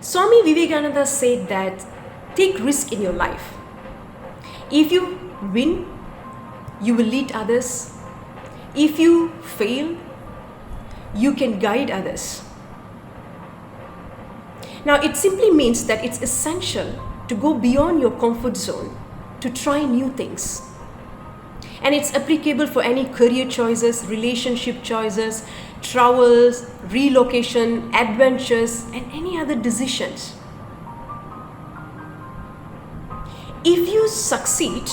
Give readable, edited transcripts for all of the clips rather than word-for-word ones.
Swami Vivekananda said that take risk in your life. If you win, you will lead others. If you fail, you can guide others. Now, it simply means that it's essential to go beyond your comfort zone, to try new things. And it's applicable for any career choices, relationship choices, travels, relocation, adventures, and any other decisions. If you succeed,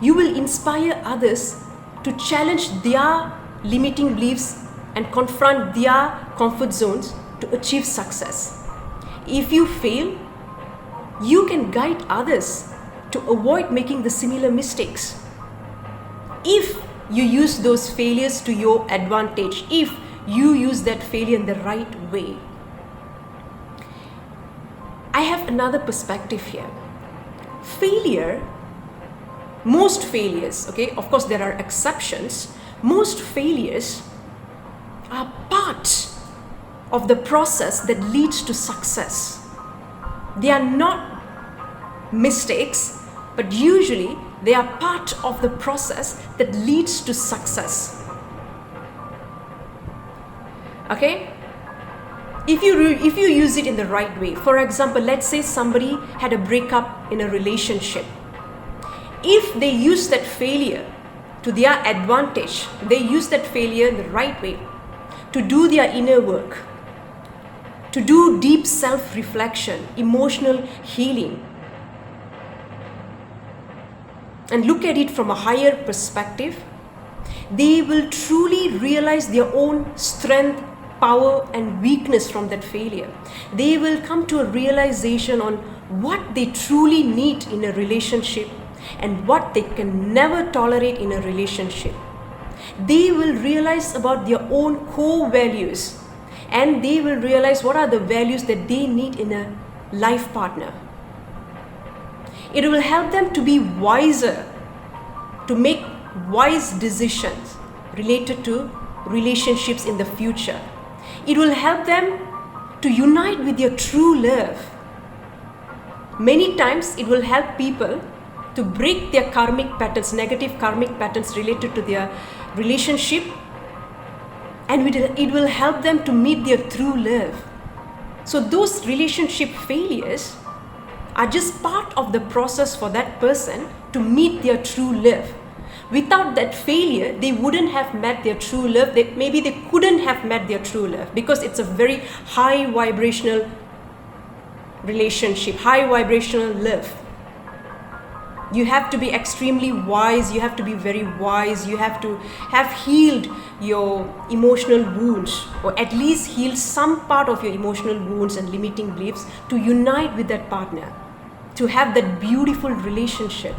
you will inspire others to challenge their limiting beliefs and confront their comfort zones to achieve success. If you fail, you can guide others to avoid making the similar mistakes. If you use those failures to your advantage, if you use that failure in the right way. I have another perspective here. Most failures, okay, of course there are exceptions, most failures are part of the process that leads to success. They are not mistakes, but usually they are part of the process that leads to success. Okay? If you use it in the right way, for example, let's say somebody had a breakup in a relationship. If they use that failure to their advantage, they use that failure in the right way to do their inner work, to do deep self-reflection, emotional healing, and look at it from a higher perspective, they will truly realize their own strength, power, and weakness from that failure. They will come to a realization on what they truly need in a relationship and what they can never tolerate in a relationship. They will realize about their own core values, and they will realize what are the values that they need in a life partner. It will help them to be wiser, to make wise decisions related to relationships in the future. It will help them to unite with their true love. Many times it will help people to break their karmic patterns, negative karmic patterns related to their relationship, and it will help them to meet their true love. So those relationship failures are just part of the process for that person to meet their true love. Without that failure, they wouldn't have met their true love. Maybe they couldn't have met their true love because it's a very high vibrational relationship, high vibrational love. You have to be extremely wise, you have to be very wise, you have to have healed your emotional wounds, or at least healed some part of your emotional wounds and limiting beliefs to unite with that partner, to have that beautiful relationship.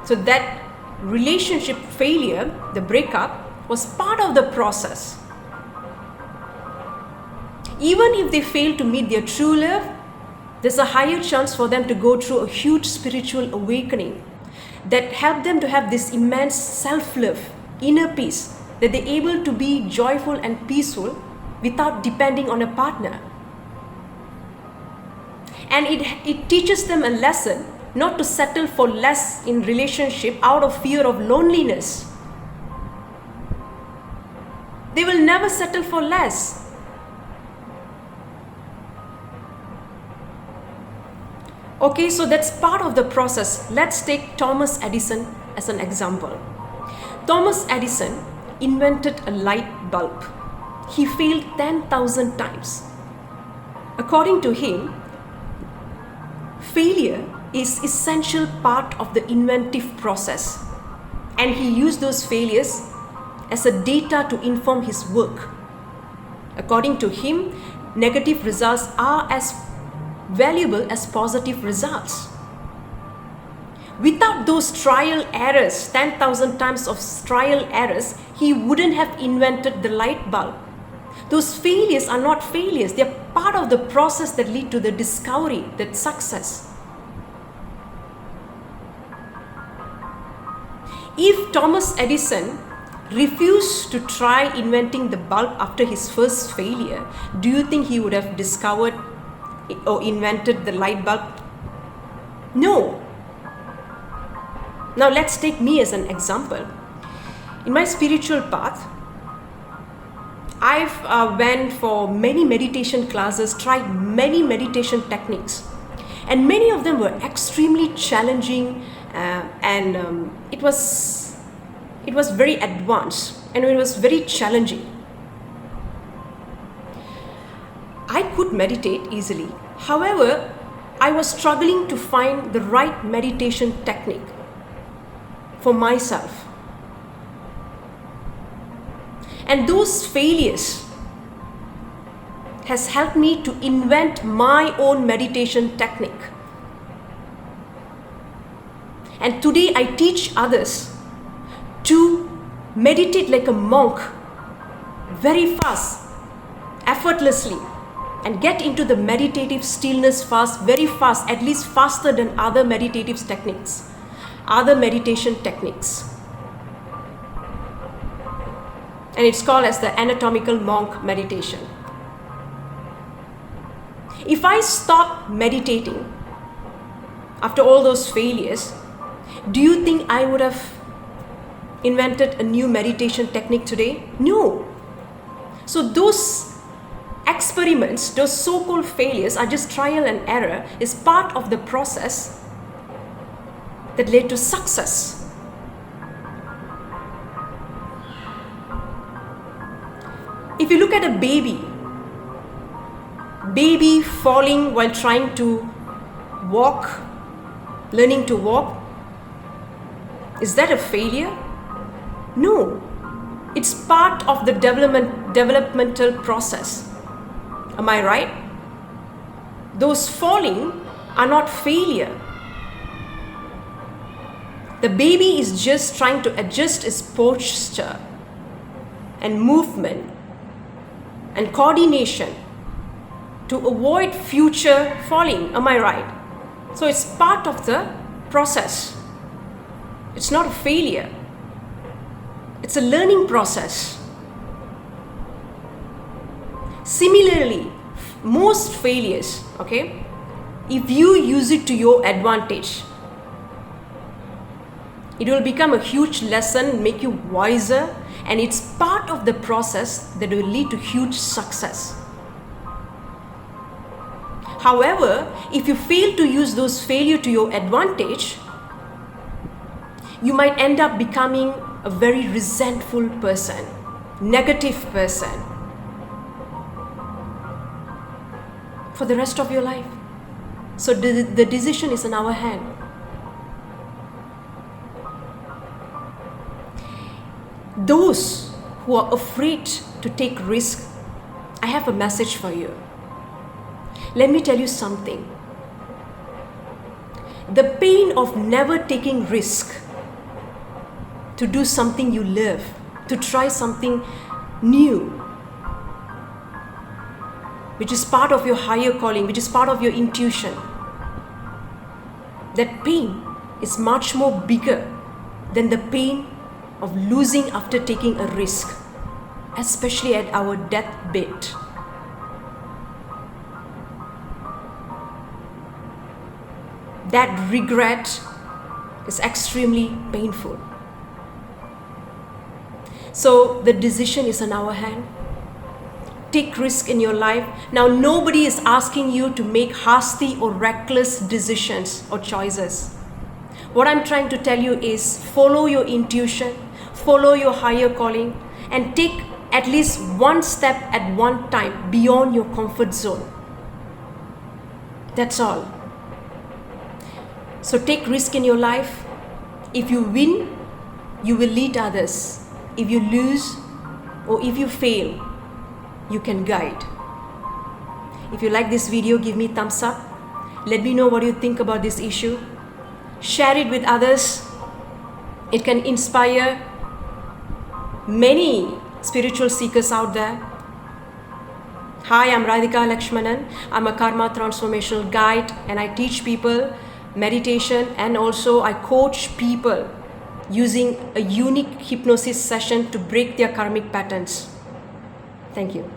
So that relationship failure, the breakup, was part of the process. Even if they fail to meet their true love, there's a higher chance for them to go through a huge spiritual awakening that help them to have this immense self-love, inner peace, that they're able to be joyful and peaceful without depending on a partner. And it teaches them a lesson not to settle for less in relationship out of fear of loneliness. They will never settle for less. Okay, so that's part of the process. Let's take Thomas Edison as an example. Thomas Edison invented a light bulb. He failed 10,000 times. According to him, failure is essential part of the inventive process, and he used those failures as a data to inform his work. According to him, negative results are as valuable as positive results. Without those trial errors, 10,000 times of trial errors, he wouldn't have invented the light bulb. Those failures are not failures, they're part of the process that lead to the discovery, that success. If Thomas Edison refused to try inventing the bulb after his first failure, do you think he would have discovered or invented the light bulb? No. Now let's take me as an example. In my spiritual path, I've went for many meditation classes, tried many meditation techniques, and many of them were extremely challenging, and it was very advanced and it was very challenging. I could meditate easily. However, I was struggling to find the right meditation technique for myself. And those failures has helped me to invent my own meditation technique. And today I teach others to meditate like a monk, very fast, effortlessly, and get into the meditative stillness very fast, at least faster than other meditative techniques, other meditation techniques. And it's called as the anatomical monk meditation. If I stop meditating after all those failures, do you think I would have invented a new meditation technique today? No. So those experiments, those so-called failures are just trial and error, is part of the process that led to success. If you look at a baby falling while trying to walk, learning to walk, is that a failure? No. It's part of the developmental process. Am I right? Those falling are not failure. The baby is just trying to adjust its posture and movement and coordination to avoid future falling. Am I right? So it's part of the process. It's not a failure. It's a learning process. Similarly, most failures, okay, if you use it to your advantage, it will become a huge lesson, make you wiser, and it's part of the process that will lead to huge success. However, if you fail to use those failures to your advantage, you might end up becoming a very resentful person, negative person for the rest of your life. So the decision is in our hand. Those who are afraid to take risk, I have a message for you. Let me tell you something. The pain of never taking risk to do something you love, to try something new, which is part of your higher calling, which is part of your intuition, that pain is much more bigger than the pain of losing after taking a risk, especially at our deathbed. That regret is extremely painful. So the decision is in our hand. Take risk in your life. Now nobody is asking you to make hasty or reckless decisions or choices. What I'm trying to tell you is follow your intuition, follow your higher calling, and take at least one step at one time beyond your comfort zone. That's all. So take risk in your life. If you win, you will lead others. If you lose or if you fail, you can guide. If you like this video, give me thumbs up. Let me know what you think about this issue. Share it with others. It can inspire many spiritual seekers out there. Hi, I'm Radhika Lakshmanan. I'm a karma transformational guide, and I teach people meditation, and also I coach people using a unique hypnosis session to break their karmic patterns. Thank you.